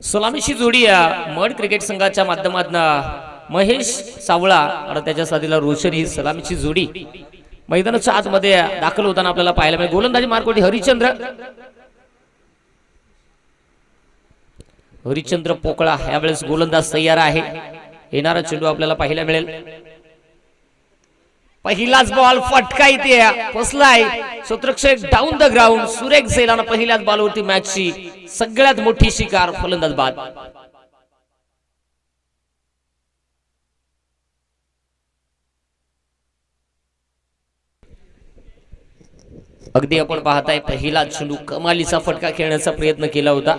सलामीची जोडी mud cricket संघाच्या माध्यमातून महेश सावळा आणि त्याच्या साथीला रोशन ही सलामीची जोडी मैदानाच्या आतमध्ये दाखल होताना आपल्याला पाहायला मिळेल। गोलंदाजी मार्कोटी हरिचंद्र पोकळा यावेळेस गोलंदाज तयार आहे। येणारा चेंडू आपल्याला पाहायला मिळेल। पहिलाच बॉल फटका इथे फसलाय। क्षेत्ररक्षक डाऊन द ग्राउंड सुरेख झेलानं पहिल्याच बॉलवरती मॅचची सगळ्यात मोठी शिकार फलंदाज बाद। अगदी आपण पाहताय पहिला चेंडू कमालीचा फटका खेळण्याचा प्रयत्न केला होता।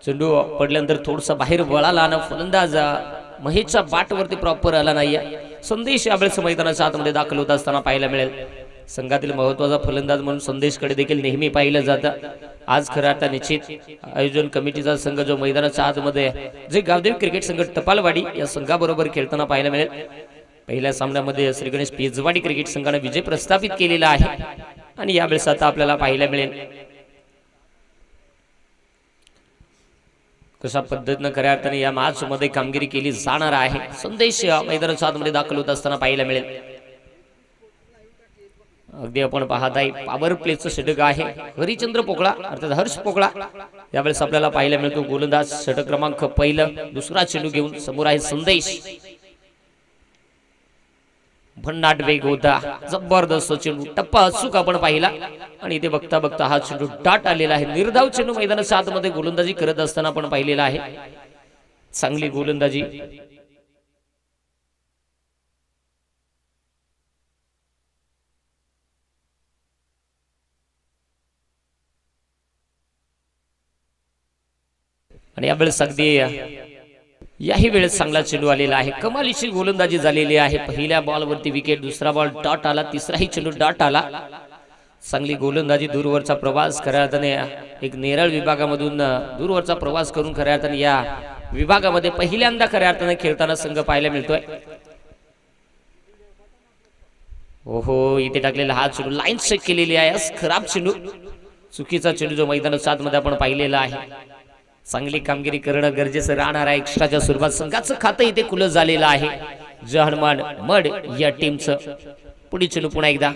चेंडू पडल्यानंतर थोडसा बाहेर वळाला आणि फलंदाज महेशच्या बॅटवरती प्रॉपर आला नाही। संदेश यावेळेस मैदानाच्या आतमध्ये दाखल होत असताना पाहायला मिळेल। संघातील महत्त्वाचा फलंदाज म्हणून संदेशकडे देखील नेहमी पाहिलं जातं। आज खरं आता निश्चित आयोजन कमिटीचा संघ जो मैदानाच्या आतमध्ये जे गावदेवी क्रिकेट संघ टपालवाडी या संघाबरोबर खेळताना पाहायला मिळेल। पहिल्या सामन्यामध्ये श्री गणेश पेजवाडी क्रिकेट संघाने विजय प्रस्थापित केलेला आहे आणि यावेळेस आता आपल्याला पाहायला मिळेल कशा पद्धतीने खऱ्या अर्थाने या मॅच मध्ये कामगिरी केली जाणार आहे। संदेश मैदानाच्या आतमध्ये दाखल होत असताना पाहायला मिळेल। अगदी आपण पाहत आहे पॉवर प्लेचं षटक आहे हरिचंद्र पोकळा अर्थात हर्ष पोकळा यावेळेस आपल्याला पाहायला मिळतो। गोलंदाज षटक क्रमांक पहिलं दुसरा चेंडू घेऊन समोर आहे संदेश। भन्नाट वेग होता, जबरदस्त चेंडू टप्पा अचूक आपण पाहिला आणि इथे बघता बघता हा चेंडू डाट आलेला आहे। निर्धाव चेंडू मैदानाच्या आतमध्ये गोलंदाजी करत असताना आपण पाहिलेला आहे। चांगली गोलंदाजी आणि यावेळेस अगदी याही वेळेस चांगला चेंडू आलेला आहे। कमालीची गोलंदाजी झालेली आहे। पहिल्या बॉलवरती विकेट, दुसरा बॉल डॉट आला, तिसराही चेंडू डॉट आला। चांगली गोलंदाजी, दूरवरचा प्रवास खऱ्या अर्थाने एक नेरळ विभागामधून दूरवरचा प्रवास करून खऱ्या अर्थाने या विभागामध्ये पहिल्यांदा खऱ्या अर्थाने खेळताना संघ पाहायला मिळतोय। ओहो इथे टाकलेला हा चेंडू लाईन चेक केलेली आहे। खराब चेंडू, चुकीचा चेंडू जो मैदानाच्या आतमध्ये आपण पाहिलेला आहे। चांगली कामगिरी करणं गरजेचं राहणार आहे। एक्स्ट्राच्या स्वरूपात संघाचं खातं इथे खुलं झालेलं आहे। जय हनुमान मड या टीमचं पुढील चेंडू पुन्हा एकदा।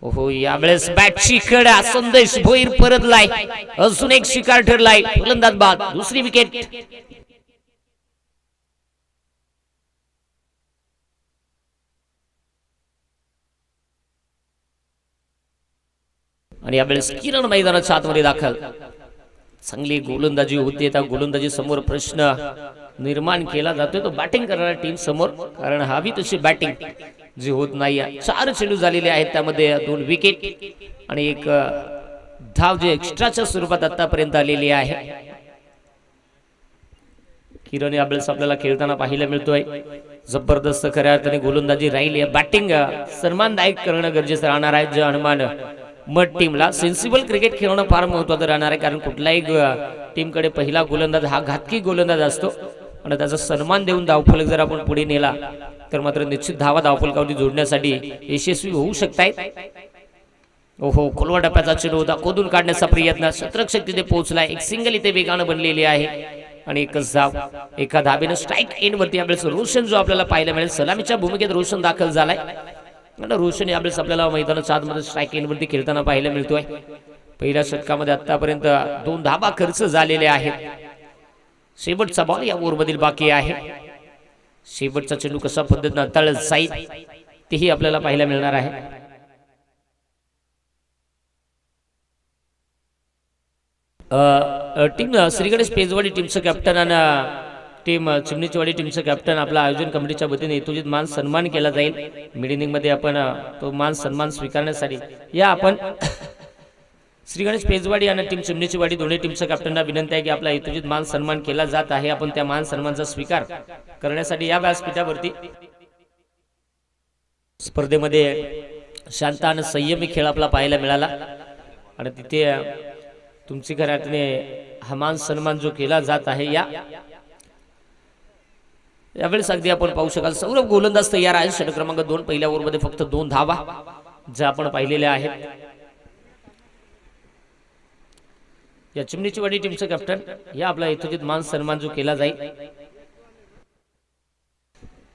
ओहो यावेळेस बॅटची कडा संदेश भोईर परतलाय, अजून एक शिकार ठरलाय, फलंदाज बाद, दुसरी विकेट। आणि यावेळेस किरण मैदानाच्या आतमध्ये दाखल। चांगली गोलंदाजी होते, त्या गोलंदाजी समोर प्रश्न निर्माण केला जातोय तो बॅटिंग करणाऱ्या टीम समोर, कारण हवी तशी बॅटिंग जी होत नाही। 4 चेंडू झालेले आहेत, त्यामध्ये 2 विकेट आणि एक धाव जे एक्स्ट्राच्या स्वरूपात आतापर्यंत आलेली आहे। किरण यावेळेस आपल्याला खेळताना पाहायला मिळतोय। जबरदस्त खऱ्या अर्थाने गोलंदाजी राहिली, बॅटिंग सन्मानदायक करणं गरजेचं राहणार आहे। जय हनुमान मड टीमला सेन्सिबल क्रिकेट खेळणं फार महत्त्वाचं राहणार आहे, कारण कुठल्याही टीमकडे पहिला गोलंदाज हा घातकी गोलंदाज असतो आणि त्याचा सन्मान देऊन धावफलक जर आपण पुढे नेला तर मात्र निश्चित धावा धावफलकावरती जोडण्यासाठी यशस्वी होऊ शकतायत। ओहो खोलवा टप्प्याचा चेंडू होता, खोदून काढण्याचा प्रयत्न, क्षेत्ररक्षक तिथे पोहोचलाय, एक सिंगल इथे वेगानं बनलेली आहे आणि एकच धाव। एका धाबेनं स्ट्राईक एंड वरती यावेळेस रोशन जो आपल्याला पाहायला मिळेल, सलामीच्या भूमिकेत रोशन दाखल झालाय आणि रोशन यावेळेस आपल्याला मैदानाच्या आतमध्ये स्ट्राईक एंड वरती खेळताना पाहायला मिळतोय। पहिल्या षटकामध्ये आतापर्यंत 2 धाबा खर्च झालेले आहेत। शेवटचा बॉल या ओव्हरमधील बाकी आहे। शेवटचा चेंडू कशा पद्धतीने हाताळला जाईल तेही आपल्याला पाहायला मिळणार आहे। टीम श्री गणेश पेजवाडी टीमचं कॅप्टन आणि टीम चिमणीचीवाडी टीमचं कॅप्टन आपला आयोजन कमिटीच्या वतीने यथोचित मान सन्मान केला जाईल। मिड मध्ये आपण तो मान सन्मान स्वीकारण्यासाठी या आपण श्री गणेश पेजवाडी आणि टीम चिमणीचीवाडी दोन्ही टीमच्या कॅप्टनना विनंती आहे की आपला यथोचित मान सन्मान केला जात आहे। आपण त्या मान सन्मानचा स्वीकार करण्यासाठी या व्यासपीठावरती स्पर्धेमध्ये शांत आणि संयमी खेळ आपला पाहायला मिळाला आणि तिथे तुमची खऱ्या अर्थाने हा मान सन्मान जो केला जात आहे यावेळेस अगदी आपण पाहू शकाल सौरभ गोलंदाज तयार आहे। षटक क्रमांक 2 पहिल्या ओव्हरमध्ये फक्त 2 धावा ज्या आपण पाहिलेल्या आहेत। या चिमणीची वाडी टीमचं कॅप्टन या आपला यथोचित मान सन्मान जो केला जाईल।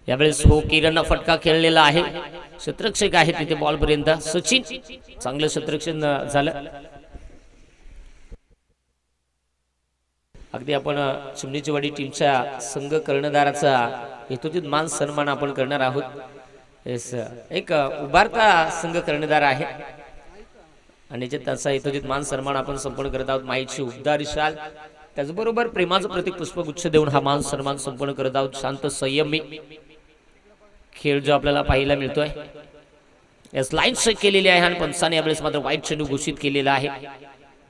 यावेळेस हो किरण फटका खेळलेला आहे, क्षेत्ररक्षक आहे तिथे बॉल पर्यंत सचिन चांगलं क्षेत्ररक्षण झालं। अगदी आपण चिमणीची वाडी टीमच्या संघ कर्णधाराचा यथोचित मान सन्मान आपण करणार आहोत। एक उभारता संघ कर्णधार आहे आणि त्याचा यथोचित मान सन्मान आपण संपन्न करत आहोत। माईची उबदार शाल त्याचबरोबर प्रेमाचं प्रतीक पुष्पगुच्छ देऊन हा मान सन्मान संपन्न करत आहोत। शांत संयमी खेळ जो आपल्याला पाहायला मिळतोय। यास लाईन स्ट्राइक केलेली आहे आणि पंचाने यावेळेस मात्र वाईट चेंडू घोषित केलेला आहे।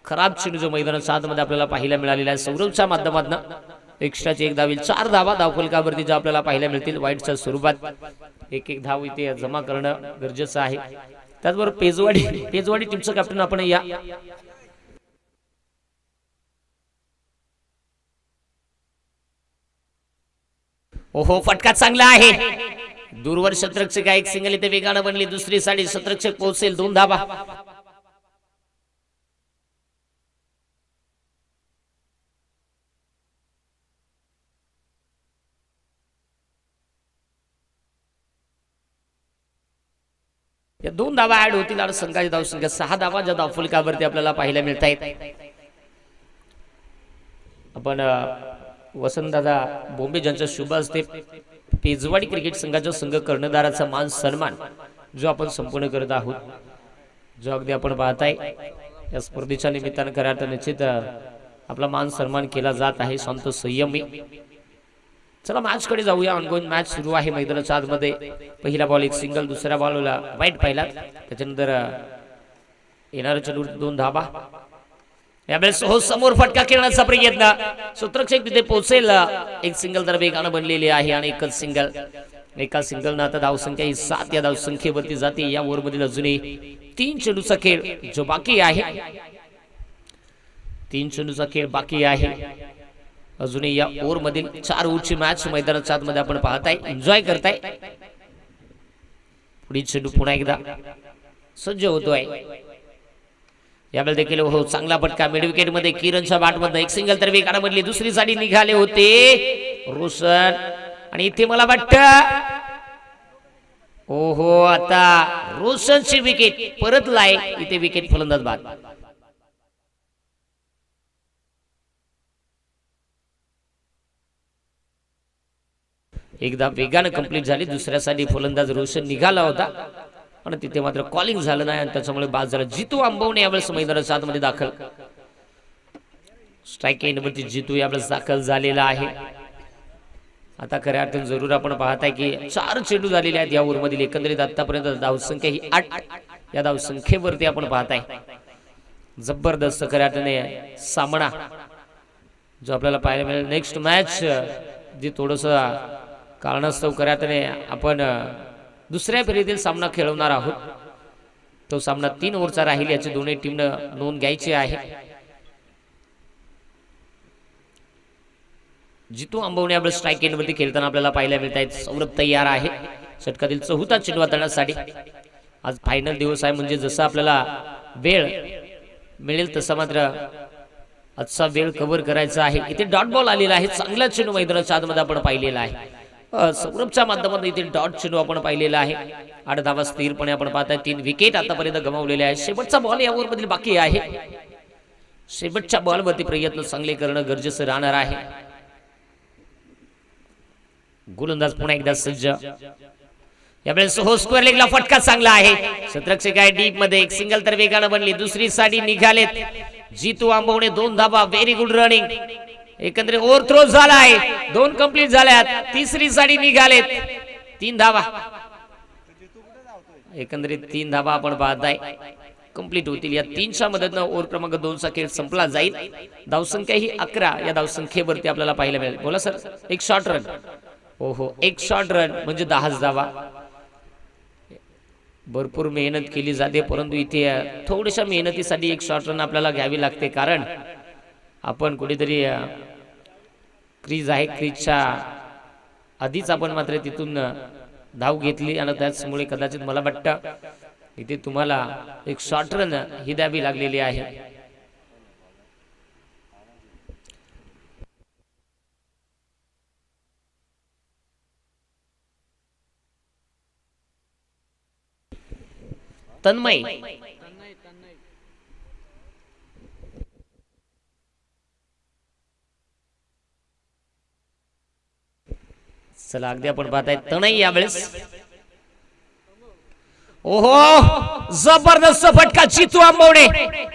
खराब चेंडू जो मैदानाच्या आतमध्ये आपल्याला पाहायला मिळालेला आहे। सौरभच्या माध्यमातून एक्स्ट्राची एक धाव, 4 धावा धावफलकावरती जो आपल्याला पाहायला मिळतील। वाईटच्या स्वरूपात एक धाव इथे जमा करणं गरजेचं आहे। त्याचबरोबर पेजवाडी टीमचं कॅप्टन आपण या ओहो फटका चांगला आहे, दूरवर क्षेत्ररक्षक एक सिंगल इथे वेगानं बनली, दुसरी साडी क्षेत्ररक्षक पोहोचेल 2 धावा। या 2 धावा ऍड होतील आणि संघाची धावसंख्या 6 धावा ज्या धावफलकावरती आपल्याला पाहायला मिळत आहेत। आपण वसंतदादा बोंबे ज्यांच्या शुभ हस्ते पेजवाडी क्रिकेट संघाच्या संघ कर्णधाराचा मान सन्मान जो आपण संपूर्ण करत आहोत, जो अगदी आपण पाहताय या स्पर्धेच्या निमित्तानं खऱ्या अर्थाने निश्चित आपला मान सन्मान केला जात आहे। शांत संयमी चला मॅच कडे जाऊया। ऑनगोइंग मॅच सुरू आहे मैदानाच्या आतमध्ये। पहिला बॉल एक सिंगल, दुसऱ्या बॉलला वाईट पाहिला, त्याच्यानंतर येणारा चेंडू 2 धावा। यावेळेस हो समोर फटका खेळण्याचा प्रयत्न, सूत्ररक्षक तिथे पोहोचेल, एक सिंगल तर वेगानं बनलेली आहे आणि एकच सिंगल। एका सिंगलनं आता धावसंख्या ही 7 या धावसंख्येवरती जाते। या ओव्हरमधील अजूनही 3 चेंडूचा खेळ जो बाकी आहे, 3 चेंडूचा खेळ बाकी आहे अजूनही। या ओव्हरमधील 4 ओव्हरची मॅच मैदानाच्या आतमध्ये आपण पाहताय, एन्जॉय करताय। पुढील चेंडू पुन्हा एकदा सज्ज होतोय। यावेळी देखील हो चांगला फटका मिड विकेट मध्ये किरणच्या बॅटमध्ये एक सिंगल तर वेगानं बनली, दुसरी साडी निघाले होते रोशन आणि इथे मला वाटतं ओहो आता रोशनची विकेट परतलाय, इथे विकेट फलंदाज बाद। एकदा वेगानं कंप्लीट झाली, दुसऱ्यासाठी फलंदाज रोशन निघाला होता आणि तिथे मात्र कॉलिंग झालं नाही आणि त्याच्यामुळे बाद झाला। जितू आंबवणे यावेळेस मैदानाच्या आतमध्ये दाखल, स्ट्राईक एंडवरती जितू यावेळेस दाखल झालेला आहे। आता खऱ्या अर्थाने जरूर आपण पाहताय की 4 चेंडू झालेले आहेत या ओव्हरमधील। एकंदरीत आतापर्यंत धावसंख्या ही 8 या धावसंख्येवरती आपण पाहताय। जबरदस्त खऱ्या अर्थाने सामना जो आपल्याला पाहायला मिळेल। नेक्स्ट मॅच जी थोडस कारणास्तव खऱ्या अर्थाने आपण दुसऱ्या फेरीतील सामना खेळवणार आहोत। तो सामना 3 ओव्हरचा राहील, याची दोन्ही टीमनं नोंद घ्यायची आहे। जितू आंबवणे यावेळेस स्ट्राईक एंडवरती खेळताना आपल्याला पाहायला मिळत आहेत। सौरभ तयार आहे षटकातील 4था चेंडू हाताळण्यासाठी। आज फायनल दिवस आहे, म्हणजे जसं आपल्याला वेळ मिळेल तसा मात्र आजचा वेळ कव्हर करायचा आहे। इथे डॉट बॉल आलेला आहे, चांगला चेंडू मैदानाच्या आतमध्ये आपण पाहिलेला आहे। सौरभच्या माध्यमातून इथे डॉट चेंडू आपण पाहिलेला आहे। 8 धावा स्थिरपणे आपण पाहताय, 3 विकेट आतापर्यंत गमावलेले आहे। शेवटचा बॉल या ओव्हरमधील बाकी आहे, शेवटच्या बॉलवरती प्रयत्न चांगले करणं गरजेचं राहणार आहे। गोलंदाज पुन्हा एकदा सज्ज, यावेळेस हो स्क्वेअर लेगला फटका चांगला आहे, क्षेत्ररक्षक आहे डीप मध्ये, एक सिंगल तर वेगानं बनली, दुसरी साडी निघालेत। जितू आंबवणे 2 धावा, व्हेरी गुड रनिंग। एकंदरीत ओव्हर थ्रो झाला आहे, 2 कंप्लीट झाल्यात, तिसरी साडी निघालेत, 3 धावा। एकंदरीत 3 धावा आपण पाहताय कंप्लीट होतील। या 3च्या मदतीने ओव्हर क्रमांक 2चा खेळ संपला जाईल। धावसंख्या ही 11 या धावसंख्येवरती आपल्याला पाहायला मिळेल। बोला सर, एक शॉर्ट रन, ओहो एक शॉर्ट रन म्हणजे 10 धावा। भरपूर मेहनत केली जाते, परंतु इथे थोड्याशा मेहनतीसाठी एक शॉर्ट रन आपल्याला घ्यावी लागते, कारण आपण कुठेतरी क्रीज आहे, क्रीजच्या आधीच आपण मात्र तिथून धाव घेतली आणि त्याचमुळे कदाचित मला वाटतं इथे तुम्हाला एक शॉर्ट रन ही द्यावी लागलेली आहे। तन्मय चला अगदी आपण पाहताय तनय यावेळेस ओहो जबरदस्त फटका चितू आंबवणे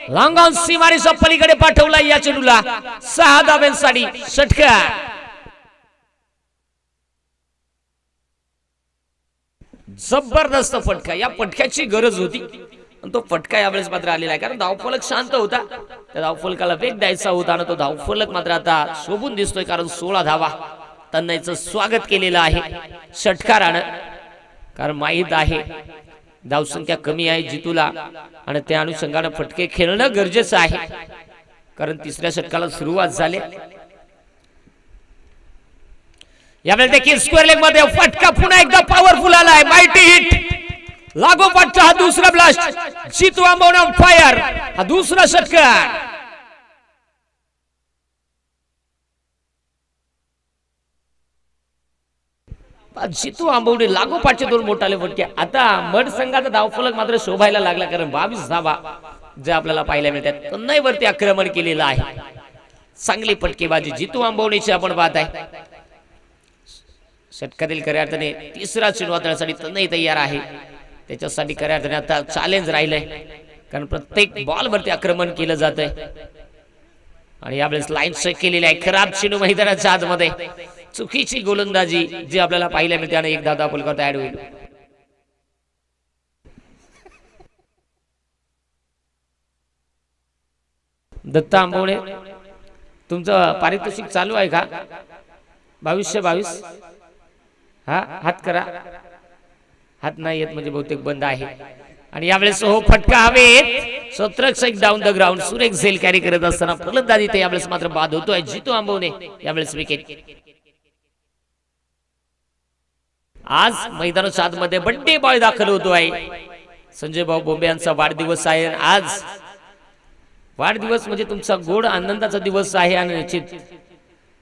लांगावून सीमारेषा पलीकडे पाठवला या चेंडूला 6 धाब्यांसाठी षटकार जबरदस्त फटका या फटक्याची गरज होती पण तो फटका यावेळेस मात्र आलेला आहे कारण धावफलक शांत होता त्या धावफलकाला वेग द्यायचा होता आणि तो धावफलक मात्र आता शोभून दिसतोय कारण 16 धावा तन्मयचं स्वागत केलेलं आहे षटकारानं कारण माहित आहे धावसंख्या कमी आहे जितूला आणि त्या अनुषंगाने फटके खेळणं गरजेचं आहे कारण तिसऱ्या षटकाला सुरुवात झाली यावेळेस देखील स्क्वेअर लेग मध्ये फटका पुन्हा एकदा पॉवरफुल आलाय माइटी हिट लागोपाठचा हा दुसरा ब्लास्ट जितू आंबवणे ऑन फायर हा दुसरा षटकार जितू आंबवणे लागोपाठचे 2 मोठाले फटके आता मड संघाचा धावफलक मात्र शोभायला लागला कारण 22 धावा जे आपल्याला पाहायला मिळतात तन्मयवरती आक्रमण केलेलं आहे चांगली फटकेबाजी जितू आंबवणेची आपण पाहत आहे षटकातील खऱ्या अर्थाने तिसरा चेंडू हाताळण्यासाठी तन्मय तयार आहे त्याच्यासाठी खऱ्या अर्थाने आता चॅलेंज राहिलंय कारण प्रत्येक बॉल वरती आक्रमण केलं जातंय आणि यावेळेस लाईन चेक केलेली आहे खराब चेंडू मैदानाच्या आतमध्ये चुकीची गोलंदाजी जी आपल्याला पाहायला मिळते आणि एक धावा फलकावर ऍड होईल दत्ता आंबवणे तुमचं पारितोषिक चालू आहे का 2222 हा हात करा हात नाही येत म्हणजे बहुतेक बंद आहे आणि यावेळेस हो फटका हवेत सत्रक्षक डाऊन द ग्राउंड सुरेख झेल कॅरी करत असताना फलंदाजी ते यावेळेस मात्र बाद होतोय जितू आंबवणे यावेळेस विकेट आज मैदानाच्या आतमध्ये बड्डे बॉय दाखल होतोय संजय भाऊ बोंबे यांचा वाढदिवस आहे आज वाढदिवस म्हणजे तुमचा गोड आनंदाचा दिवस आहे आणि निश्चित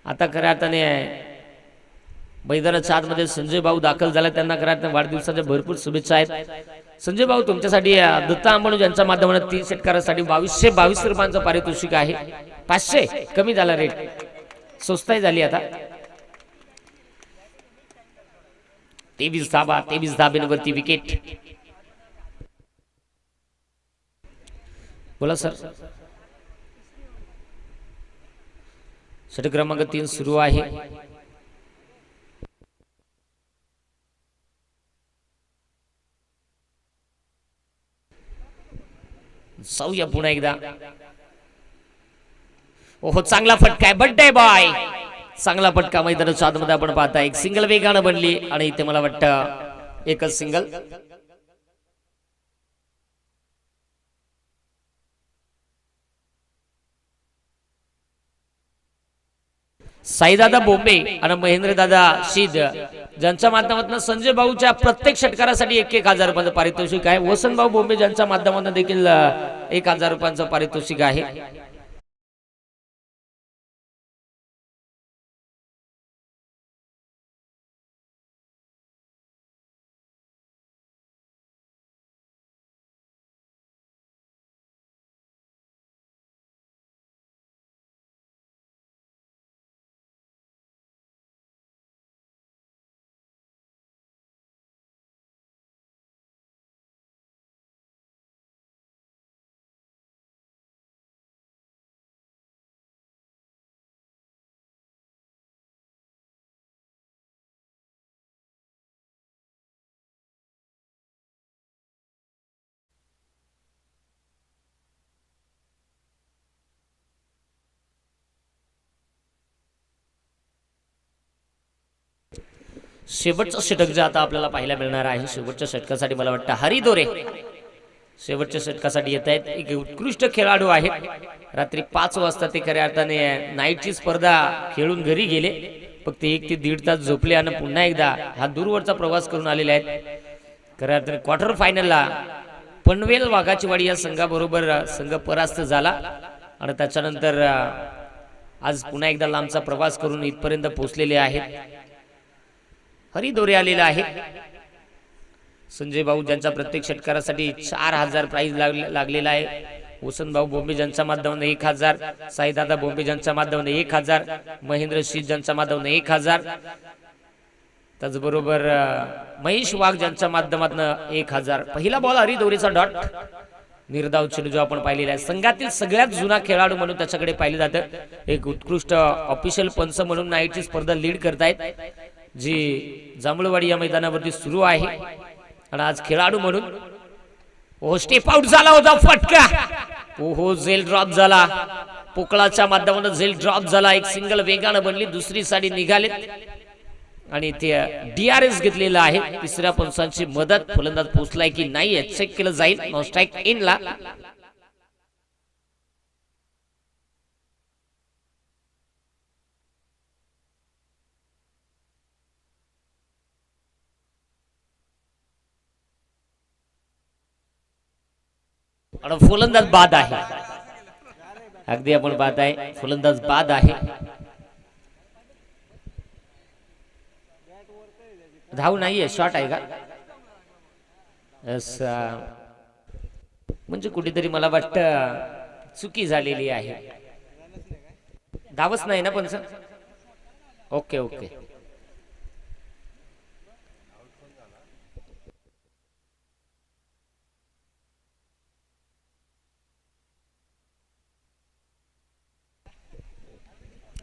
आता खऱ्या अर्थाने मैदानाच्या आतमध्ये संजय भाऊ दाखल झाला त्यांना खऱ्या अर्थाने वाढदिवसाच्या भरपूर शुभेच्छा आहेत संजय भाऊ तुमच्यासाठी दत्ता आंबवणे यांच्या माध्यमातून 3 षटकारासाठी 2222 रुपयांचं पारितोषिक आहे 500 कमी झाला रेट स्वस्ताही झाली आता 23 धाबा 23 धाब्यांवरती विकेट बोला सर षटक क्रमांक 3 सुरू आहे जाऊया पुन्हा एकदा ओहो चांगला फटका आहे बड्डे बॉय चांगला फटका मैदानाच्या आतमध्ये आपण पाहता एक सिंगल वेगानं बनली आणि इथे मला वाटतं एकच सिंगल साईदादा बोंबे आणि महेंद्रदादा शीद ज्यांच्या माध्यमातून संजय भाऊच्या प्रत्येक षटकारासाठी 1,000 रुपयांचं पारितोषिक आहे वसंत भाऊ बोंबे ज्यांच्या माध्यमातून देखील 1,000 रुपयांचं पारितोषिक आहे शेवटचं षटक जे आता आपल्याला पाहायला मिळणार आहे शेवटच्या षटकासाठी मला वाटतं हरिदोरे शेवटच्या षटकासाठी येत आहेत एक उत्कृष्ट खेळाडू आहेत रात्री 5 वाजता ते खऱ्या अर्थाने नाईटची स्पर्धा खेळून घरी गेले फक्त 1 ते 1.5 तास झोपले आणि पुन्हा एकदा हा दूरवरचा प्रवास करून आलेले आहेत खऱ्या अर्थाने क्वार्टर फायनलला पनवेल वाघाचीवाडी या संघाबरोबर संघ परास्त झाला आणि त्याच्यानंतर आज पुन्हा एकदा लांबचा प्रवास करून इथपर्यंत पोहोचलेले आहेत हरिदोरे आलेला आहे संजय भाऊ ज्यांचा प्रत्येक षटकारासाठी 4000 प्राइज लागलेला आहे. वसंत भाऊ बोंबे ज्यांच्या माध्यमातून 1000, साईदादा बोंबे ज्यांच्या माध्यमातून 1000, महेंद्र शीत ज्यांच्या माध्यमातून 1000, त्याचबरोबर महेश वाघ ज्यांच्या माध्यमातून 1000. पहिला बॉल हरिदोरीचा डॉट. निर्धाव चेंडू जो आपण पाहिलेला आहे. संघातील सगळ्यात जुना खेळाडू म्हणून त्याच्याकडे पाहिले जातं. एक उत्कृष्ट ऑफिशियल पंच म्हणून नाईटची स्पर्धा लीड करतायत, जी जांभूळवाडी या मैदानावरती सुरू आहे. आणि आज खेळाडू म्हणून स्टेप आउट झाला होता, फटका. ओहो, झेल ड्रॉप झाला. पोकळाच्या माध्यमातून झेल ड्रॉप झाला. एक सिंगल वेगानं बनली, दुसरी साडी निघाले आणि ते DRS घेतलेला आहे. तिसऱ्या पंचांची मदत. फलंदाज पोहोचलाय की नाही चेक केलं जाईल. नो स्ट्राइक इनला. फलंदाज बाद आहे. अगदी आपण पाहत आहे, फलंदाज बाद आहे. धाव नाहीये, शॉट आहे का? म्हणजे कुठेतरी मला वाटतं चुकी झालेली आहे. धावच नाही ना पंच. Okay okay.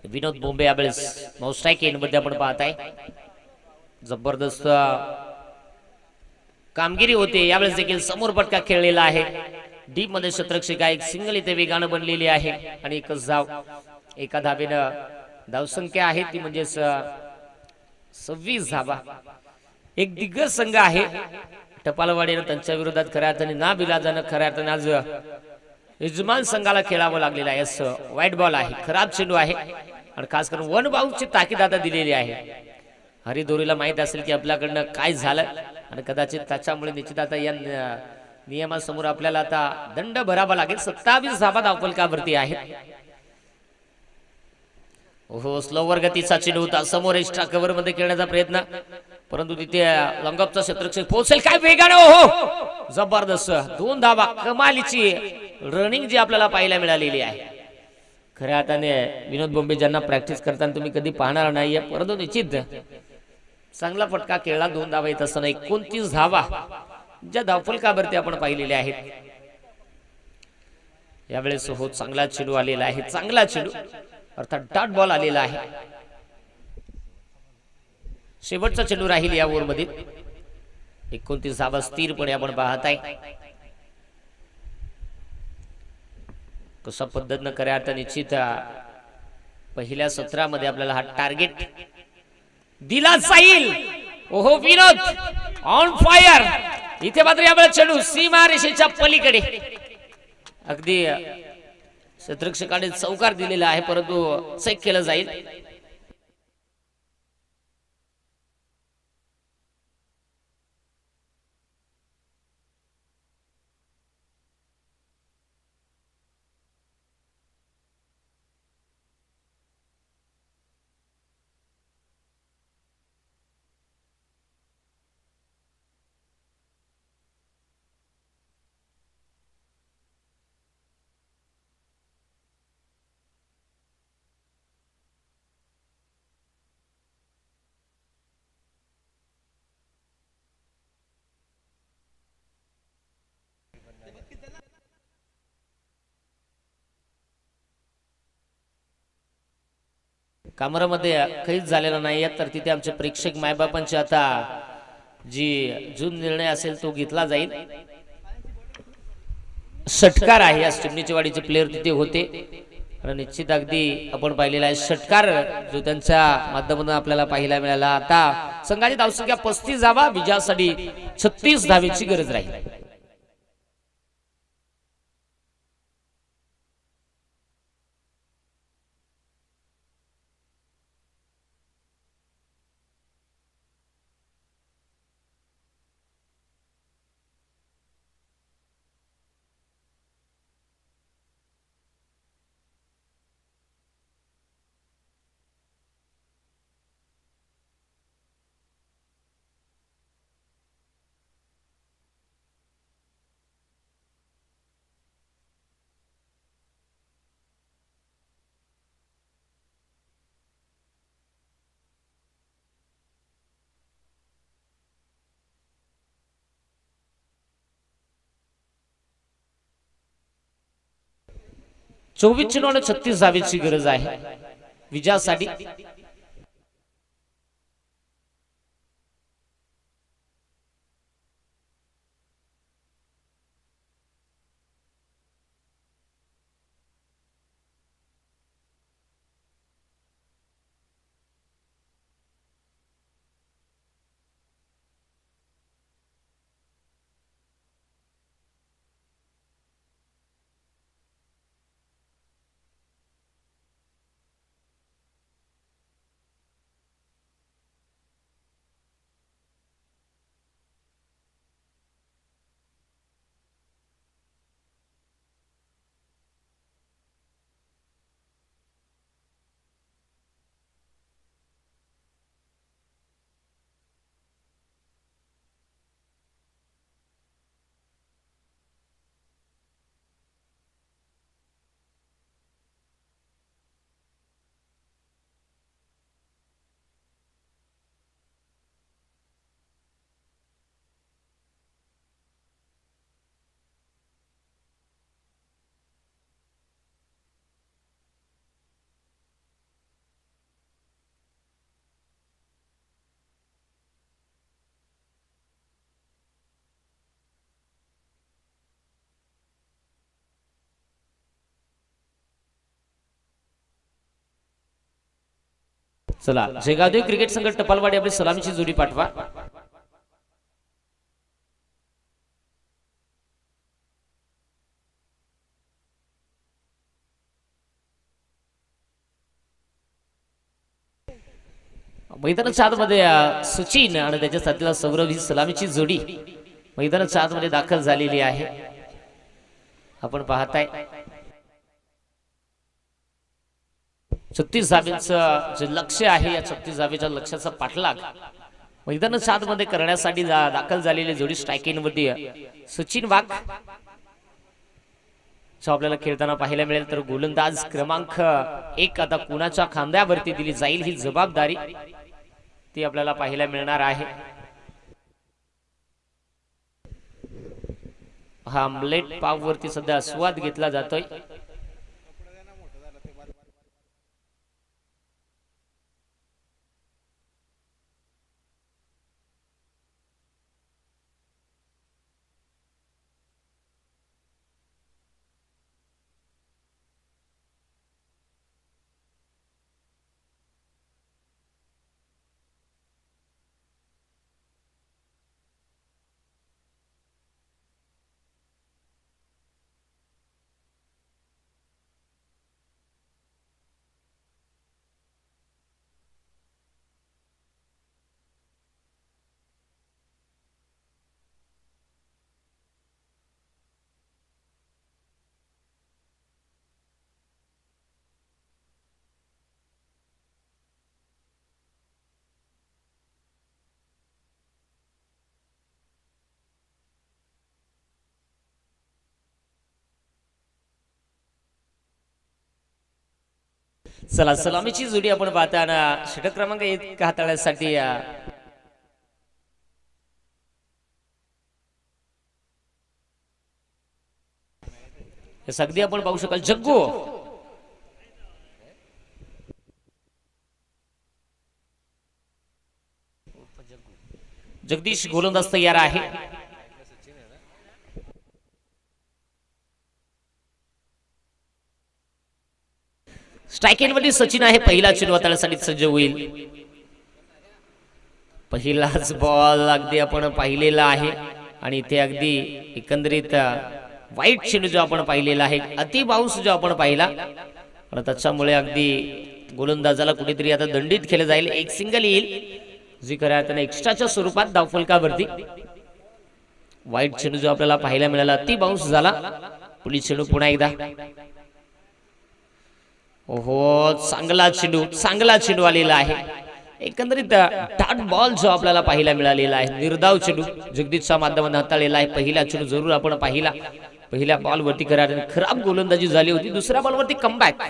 विनोद बोंबे यावेळेस नो स्ट्राइक इन मध्ये आपण पाहत आहे. जबरदस्त कामगिरी होते. यावेळेस देखील समोर पटका खेळलेला आहे. डीप मध्ये शतरक्षिका एक सिंगल इथे वेगानं बनलेली आहे आणि एकच धाव. एका धावेनं धावसंख्या आहे ती म्हणजे 26 धावा. एक दिग्गज संघ आहे टपालवाडीनं त्यांच्या विरोधात खऱ्या अर्थाने ना बिलाजानं खऱ्या अर्थाने आज यजमान संघाला खेळावं लागलेलं आहे. व्हाईट बॉल आहे, खराब चेंडू आहे आणि खास करून वन बाउंसची ताकीद आता दिलेली आहे. हरिदोरीला माहित असेल की आपल्याकडनं काय झालं आणि कदाचित त्याच्यामुळे निश्चित आता या नियमासमोर आपल्याला आता दंड भरावा लागेल. 27 धावा धावफलकावरती आहेत. हो, स्लोवर गतीचा चेंडू होता. समोर एक्स्ट्रा कव्हर मध्ये खेळण्याचा प्रयत्न, परंतु तिथे लॉंगऑफचा क्षेत्ररक्षक पोहोचेल काय वेगानं. हो, जबरदस्त 2 धावा. कमालीची रनिंग जी आपल्याला पाहायला मिळालेली आहे. खऱ्या अर्थाने विनोद बोंबे ज्यांना प्रॅक्टिस करताना तुम्ही कधी पाहणार नाहीये, परंतु निश्चित चांगला फटका खेळला. 2 धावा येत असताना 29 धावा ज्या धावफलकावरती आपण पाहिलेल्या आहेत. यावेळेस हो चांगला चेंडू आलेला आहे. चांगला चेंडू अर्थात डॉट बॉल आलेला आहे. शेवटचा चेंडू राहील या ओव्हर मध्ये. 29 धावा स्थिरपणे आपण पाहत आहे. कशा पद्धतीनं खऱ्या आता निश्चित पहिल्या सत्रामध्ये आपल्याला हा टार्गेट दिला जाईल. ओहो, विनोद ऑन फायर. इथे मात्र यावेळेस चेंडू सीमा रेषेच्या पलीकडे. अगदी क्षेत्ररक्षकाने चौकार दिलेला आहे, परंतु चेक केलं जाईल. कामरामध्ये काहीच झालेलं नाही, तर तिथे आमचे प्रेक्षक मायबापांचे आता जी जून निर्णय असेल तो घेतला जाईल. षटकार आहे या चिमणीच्या वाडीचे प्लेयर तिथे होते आणि निश्चित अगदी आपण पाहिलेला आहे षटकार जो त्यांच्या माध्यमातून आपल्याला पाहायला मिळाला. आता संघाची धावसंख्या 35 धावा, विजयासाठी 36 धावेची गरज राहील. 24 चेंडू आणि 36 धावेची गरज आहे विजयासाठी. चला शेगावदेव क्रिकेट संघ टपालवाडी आपली सलामीची जोडी पाठवा. मैदानाच्या आतमध्ये सचिन आणि त्याच्या साथीला सौरभ ही सलामीची जोडी मैदानाच्या आतमध्ये दाखल झालेली आहे. आपण पाहताय 36 धावेचं जे लक्ष्य आहे या 36 धावेच्या लक्ष्याचा पाठलाग मैदानाच्या आतमध्ये करण्यासाठी दाखल झालेली जोडी स्ट्रायकिंग मध्ये सचिन वाघ आपल्याला खेळताना पाहायला मिळेल. तर गोलंदाज क्रमांक 1 आता कुणाच्या खांद्यावरती दिली जाईल ही जबाबदारी ती आपल्याला पाहायला मिळणार आहे. हा आमलेट पाव वरती सध्या स्वाद घेतला जातोय. चला सलामीची जोडी आपण पाहताना षटक क्रमांक 1 हाताळण्यासाठी अगदी आपण पाहू शकाल जग्गू जगदीश गोलंदाज तयार आहे. स्ट्रायकिंग मध्ये सचिन आहे. पहिला चेंडू हाताळण्यासाठी सज्ज होईल. पहिलाच बॉल अगदी आपण पाहिलेला आहे आणि इथे अगदी एकंदरीत वाईट चेंडू जो आपण पाहिलेला आहे अति बाउन्स जो आपण पाहिला आणि त्याच्यामुळे अगदी गोलंदाजाला कुठेतरी आता दंडित केलं जाईल. एक सिंगल येईल जी खऱ्या अर्थाने एक्स्ट्राच्या स्वरूपात धावफलकावरती. वाईट चेंडू जो आपल्याला पाहायला मिळाला अति बाउन्स झाला. पुढील चेंडू पुन्हा एकदा. ओहो चांगला चेंडू आलेला आहे. एकंदरीत डॉट बॉल जो आपल्याला पाहायला मिळालेला आहे. निर्धाव चेंडू जगदीशच्या माध्यमातून हाताळलेला आहे. पहिला चेंडू जरूर आपण पाहिला. पहिल्या बॉल वरती खराब गोलंदाजी झाली होती. दुसऱ्या बॉल वरती कमबॅक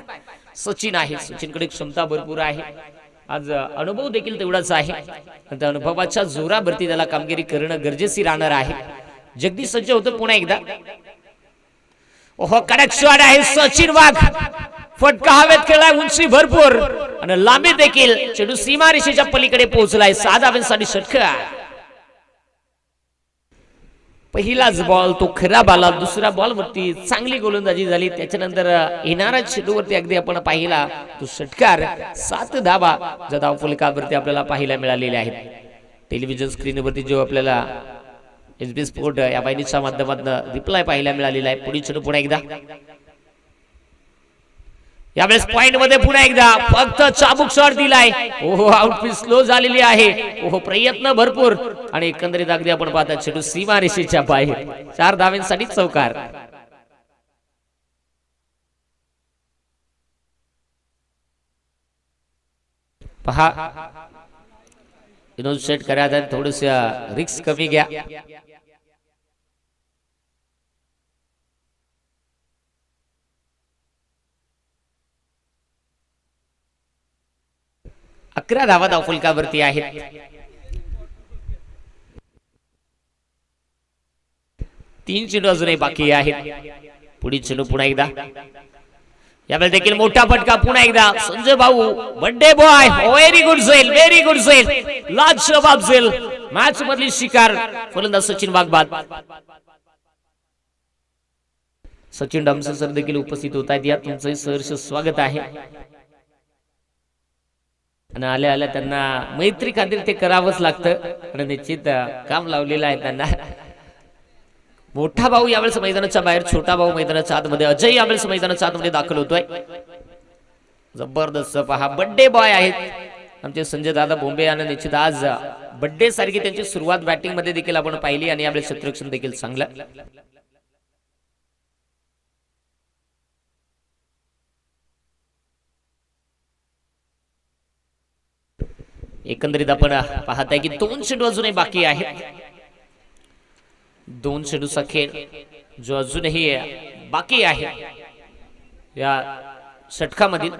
सचिन आहे. सचिनकडे क्षमता भरपूर आहे. आज अनुभव देखील तेवढाच आहे. त्या अनुभवाच्या जोरावरती त्याला कामगिरी करणं गरजेचे राहणार आहे. जगदीश सज्ज होतो पुन्हा एकदा. ओहो कडक शॉट आहे सचिन वाघ फटका हवेत खेळलाय उंची भरपूर आणि लांबी देखील चेंडू सीमारेषेच्या पलीकडे पोहोचलाय 6 धावांसाठी षटकार पहिलाच बॉल तो खराब आला दुसऱ्या बॉल वरती चांगली गोलंदाजी झाली त्याच्यानंतर येणाऱ्या चेंडूवरती अगदी आपण पाहिला तो षटकार 7 धावा ज्या धावफलकावरती आपल्याला पाहायला मिळालेल्या आहेत टेलिव्हिजन स्क्रीनवरती जो आपल्याला एसबी स्पोर्ट या वाहिनीच्या माध्यमातून रिप्लाय पाहायला मिळालेला आहे पुढील चेंडू पुन्हा एकदा यावेळेस पॉइंट मध्ये पुन्हा एकदा फक्त चाबूक शॉट दिलाय ओहो आउटफील्ड स्लो झालेली आहे ओहो प्रयत्न भरपूर आणि एकंदरीत अगदी आपण पाहता चेंडू सीमारेषेच्या बाहेर 4 धावांसाठी चौकार पहा विनोद शेट करा थोडस रिक्स कमी घ्या 11 धावा धावफलकावरती आहेत 3 चेंडू अजूनही बाकी आहेत पुढील चेंडू पुन्हा एकदा यावेळी देखील मोठा फटका पुन्हा एकदा संजय भाऊ बर्थडे बॉय व्हेरी गुड सेल लाजवाब झेल मॅच मधली शिकार फलंदाज सचिन वाघ बाद सचिन डामसे सर देखील उपस्थित होत आहेत या तुमचं सहर्ष स्वागत आहे आणि आल्या आल्या त्यांना मैत्री खातीर ते करावंच लागतं आणि निश्चित काम लावलेलं आहे त्यांना मोठा भाऊ यावेळेस मैदानाच्या बाहेर छोटा भाऊ मैदानाच्या आतमध्ये अजय यावेळेस मैदानाच्या आतमध्ये दाखल होतोय जबरदस्त पहा बर्थडे बॉय आहेत आमचे संजय दादा बोंबे आणि निश्चित आज बर्थडे सारखी त्यांची सुरुवात बॅटिंग मध्ये देखील आपण पाहिली आणि यावेळेस क्षेत्ररक्षण देखील चांगलं एकंदरीत आपण पाहताय की 2 चेंडू अजूनही बाकी आहेत 2 चेंडूचा खेळ जो अजूनही बाकी आहे या षटकामधील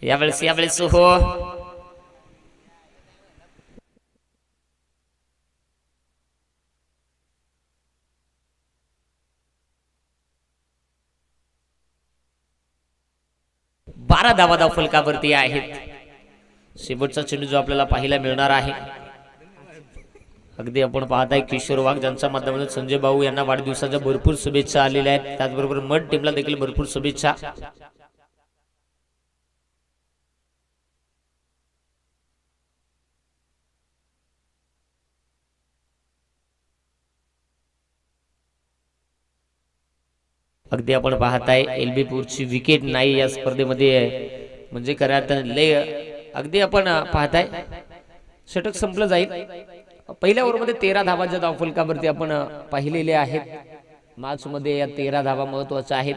यावेळेस हो बारा धावा धावफलकावरती आहेत शेवटचा चेंडू जो आपल्याला पाहायला मिळणार आहे अगदी आपण पाहताय किशोर वाघ ज्यांच्या माध्यमातून संजय भाऊ यांना वाढदिवसाच्या भरपूर शुभेच्छा आलेल्या आहेत त्याचबरोबर मड टीमला देखील भरपूर शुभेच्छा अगदी आपण पाहताय एलबीपूरची विकेट नाही या स्पर्धेमध्ये म्हणजे खऱ्या लय अगदी आपण पाहताय षटक संपलं जाईल पहिल्या ओव्हरमध्ये 13 धावांच्या धावफलकावरती आपण पाहिलेले आहेत मॅच मध्ये या 13 धावा महत्त्वाच्या आहेत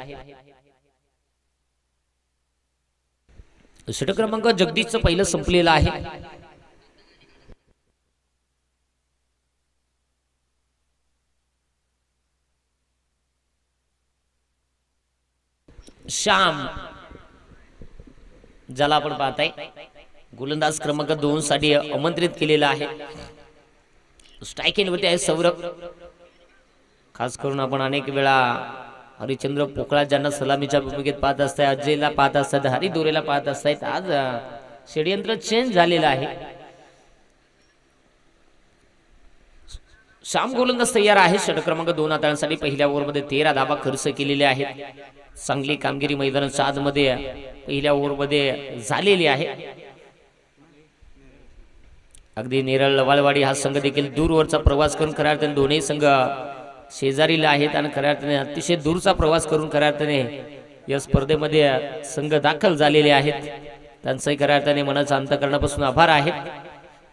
षटक क्रमांक जगदीशचं पहिलं संपलेलं आहे श्याम ज्याला आपण पाहताय गोलंदाज क्रमांक 2 साठी आमंत्रित केलेला आहे स्ट्राइक एंडवरती आहे सौरभ खास करून आपण अनेक वेळा हरिचंद्र पोकळा ज्यांना सलामीच्या भूमिकेत पाहत असतात अजयला पाहत असतात हरी दोरेला पाहत असतात आज षडयंत्र चेंज झालेलं आहे श्याम गोलंदाज तयार आहे षटक क्रमांक 2 हाताळण्यासाठी पहिल्या ओव्हरमध्ये 13 धावा खर्च केलेले आहेत चांगली कामगिरी मैदानाच्या आतमध्ये पहिल्या ओव्हरमध्ये झालेली आहे अगदी नेरळ लवाळवाडी हा संघ देखील दूरवरचा प्रवास करून खऱ्या अर्थाने दोन्ही संघ शेजारीला आहेत आणि खऱ्या अर्थाने अतिशय दूरचा प्रवास करून खऱ्या अर्थाने या स्पर्धेमध्ये संघ दाखल झालेले आहेत त्यांचाही खऱ्या अर्थाने मनाचा अंतःकरणापासून आभार आहेत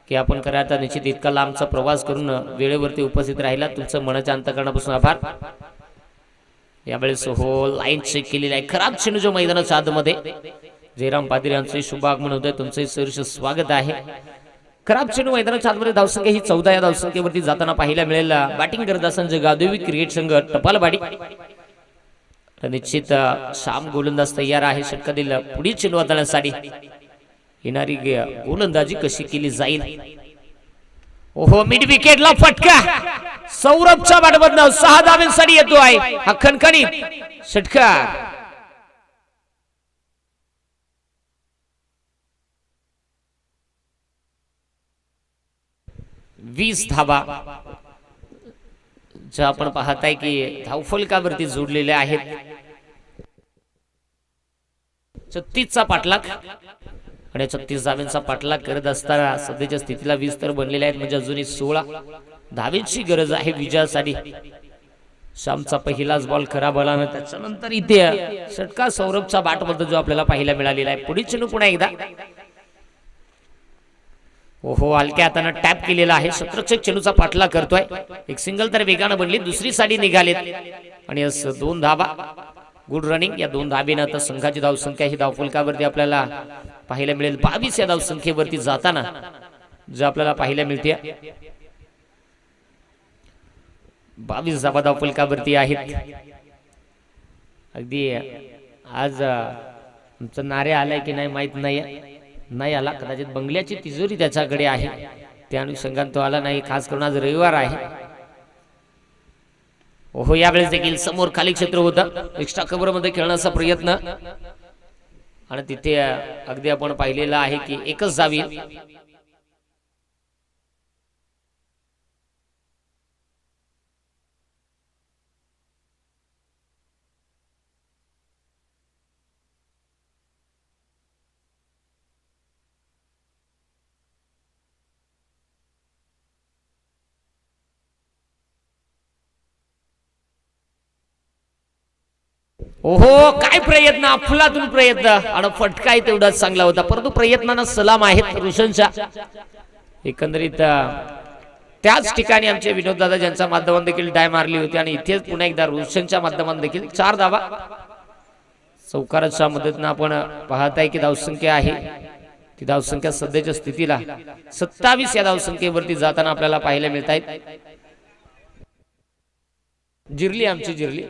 की आपण खऱ्या अर्थाने निश्चित इतका लांबचा प्रवास करून वेळेवरती उपस्थित राहिला तुमचं मनाच्या अंतःकरणापासून आभार यावेळेस हो लाईन चेक केलेली आहे खराब चेंडू जो मैदानाच्या आतमध्ये जयराम पाटील यांचे शुभ आगमन होते तुमचे सहर्ष स्वागत आहे खराब चेंडू मैदानाच्या आतमध्ये धावसंख्या ही 14 या धावसंख्येवरती जाताना पाहायला मिळेल बॅटिंग करत संजय गावदेवी क्रिकेट संघ टपालवाडी तर निश्चित श्याम गोलंदाज तयार आहे षटकातील पुढील चेंडू हाताळण्यासाठी येणारी गोलंदाजी कशी केली जाईल. ओहो मिड विकेटला फटका सौरभच्या बॅटमधनं 6 धावांसाठी येतो आहे हा खणखणीत षटकार. 20 धावा ज्या आपण पाहताय की धावफलकावरती जोडलेले आहेत. 36चा पाठलाग आणि 36 धावांचा पाठलाग करत असताना सध्याच्या स्थितीला 20 तर बनलेले आहेत म्हणजे अजूनही 16 धावांची गरज आहे विजयासाठी. श्यामचा पहिलाच बॉल खराब आला ना त्याच्यानंतर इथे षटकार सौरभच्या बॅटमध्ये जो आपल्याला पाहायला मिळालेला आहे. पुढील चेंडू पुन्हा एकदा ओहो हलक्या हाताने टॅप केलेला आहे. शत्रक्षक चेंडूचा पाठलाग करतोय. एक सिंगल तर वेगाने बनली दुसरी साडी निघालेत आणि 2 धावा गुड रनिंग. या 2 धाबेने आता संघाची धावसंख्या ही धावफलकावरती आपल्याला पाहायला मिळेल 22 या धावसंख्येवरती जाताना जे आपल्याला पाहायला मिळते. 22 धावा धावफलकावरती आहेत. अगदी आज आमचा नारे आलाय की नाही माहित नाही आला कदाचित बंगल्याची तिजोरी त्याच्याकडे आहे त्या अनुषंगाने तो आला नाही. खास करून आज रविवार आहे. ओहो यावेळेस देखील समोर खाली क्षेत्र होतं एक्स्ट्रा कव्हर मध्ये खेळण्याचा प्रयत्न आणि तिथे अगदी आपण पाहिलेलं आहे की एकच जावी. ओहो काय प्रयत्न अफलातून प्रयत्न आणि फटका तेवढाच चांगला होता परंतु प्रयत्नांना सलाम आहेत रोशनच्या. एकंदरीत त्याच ठिकाणी आमचे विनोद दादा ज्यांच्या माध्यमातून देखील डाय मारली होती आणि इथेच पुन्हा एकदा रोशनच्या माध्यमातून देखील 4 धावा. चौकाराच्या मदतीने आपण पाहताय की धावसंख्या आहे ती धावसंख्या सध्याच्या स्थितीला 27 या धावसंख्येवरती जाताना आपल्याला पाहायला मिळत आहेत. जिरली आमची जिरली.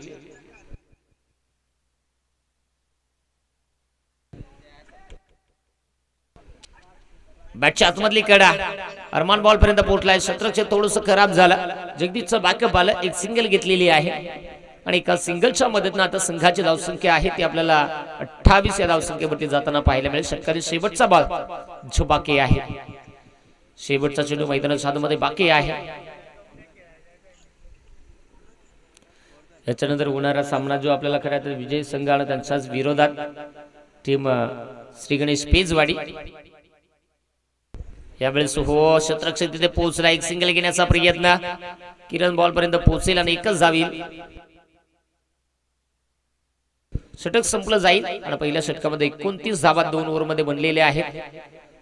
बॅटच्या आतमधली कडा अरमान बॉल पर्यंत पोहोचलाय. शत्रक्षक थोडस खराब झाला. जगदीशचं बॅकअप आलं. एक सिंगल घेतलेली आहे आणि एका सिंगलच्या मदतीने आता संघाची धावसंख्या आहे ती आपल्याला 28 या धावसंख्येवरती जाताना पाहायला मिळेल. षटकारी शेवटचा बॉल जो बाकी आहे शेवटचा चेंडू मैदानाच्या आतमध्ये बाकी आहे. याच्यानंतर होणारा सामना जो आपल्याला खरं तर विजय संघ आणि त्यांच्याच विरोधात टीम श्री गणेश पेजवाडी. यावेळेस हो शत्रक्षक तिथे पोहोचला. एक सिंगल घेण्याचा प्रयत्न किरण बॉल पर्यंत पोहोचेल आणि एकच जाईल. षटक संपलं जाईल आणि पहिल्या षटकामध्ये 29 धावा 2 ओव्हरमध्ये बनलेल्या आहेत.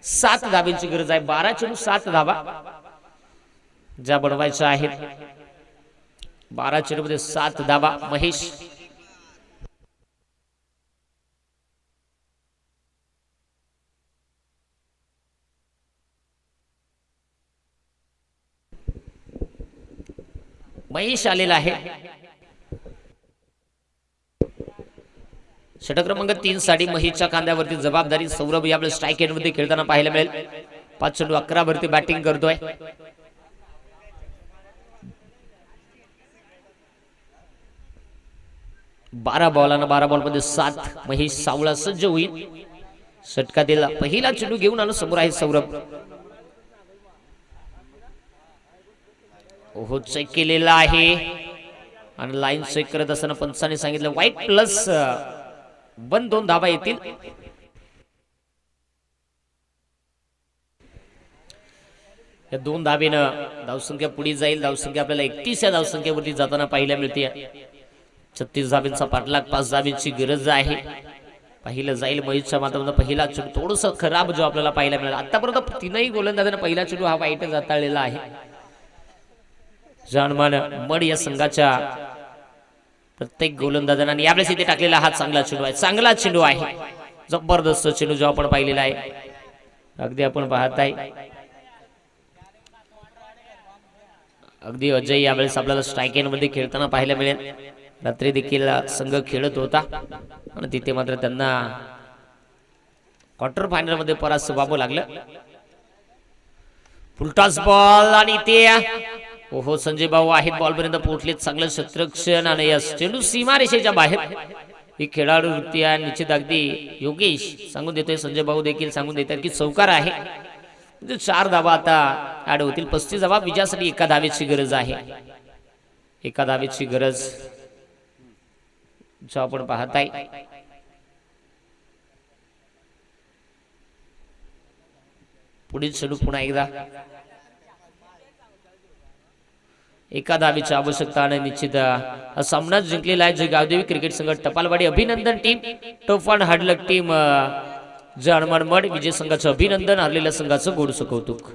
7 धावांची गरज आहे. 12 चेंडू 7 धावा ज्या बनवायच्या आहेत. 12 चेंडूमध्ये 7 धावा. महेश आलेला आहे. षटक क्रमांक 3 साठी महेशच्या खांद्यावरती जबाबदारी. सौरभ यावेळेस स्ट्राईक एंड मध्ये खेळताना पाहायला मिळेल. 5 चेंडू 11 वरती बॅटिंग करतोय. बारा बॉल मध्ये 7 महेश सावळा सज्ज होईल. षटकातील पहिला चेंडू घेऊन आलो समोर आहे सौरभ. ओहो चेक केलेला आहे आणि लाईन चेक करत असताना पंचाने सांगितलं वाईट प्लस 1-2 धावा येतील. या 2 धावेनं धावसंख्या पुढे जाईल. धावसंख्या आपल्याला 31 या धावसंख्येवरती जाताना पाहायला मिळते. 36 धावेंचा पाठलाग 5 धावेंची गरज आहे. पाहिलं जाईल महेशच्या माध्यमातून पहिला चेंडू थोडस खराब जो आपल्याला पाहायला मिळाला. आतापर्यंत 3ही गोलंदाजांना पहिला चेंडू हा वाईटच हाताळलेला आहे. जानमान मड या संघाच्या प्रत्येक गोलंदाजांना आणि यावेळेस इथे टाकलेला हा चांगला चेंडू आहे. चांगला चेंडू आहे. जबरदस्त चेंडू जो आपण पाहिलेला आहे. अगदी आपण पाहताय अगदी अजय यावेळेस आपल्याला स्ट्राईक एंड मध्ये खेळताना पाहायला मिळेल. रात्री देखील संघ खेळत होता आणि तिथे मात्र त्यांना क्वार्टर फायनल मध्ये परास्त व्हावं लागलं. फुलटॉस बॉल आणि ते ओहो संजय भाऊ आहेत बॉल पर्यंत पोहोचले. चांगलं क्षेत्ररक्षण आणि या चेंडू सीमारेषेच्या बाहेर. ही खेळाडू वृत्ती आहे निश्चित. अगदी योगेश सांगून देतोय, संजय भाऊ देखील सांगून देतात की चौकार आहे. म्हणजे 4 धावा आता ऍड होतील. 35 धावा विजयासाठी एका धावेची गरज आहे. एका धावेची गरज जो आपण पाहताय. पुढील चेंडू पुन्हा एकदा एका धावेची आवश्यकता आणि निश्चित हा सामना जिंकलेला आहे. जे गावदेवी क्रिकेट संघ टपालवाडी. अभिनंदन team. Tough and hard luck team जे हनुमान मठ विजय संघाचं अभिनंदन. हरलेल्या संघाचं गोडसं कौतुक.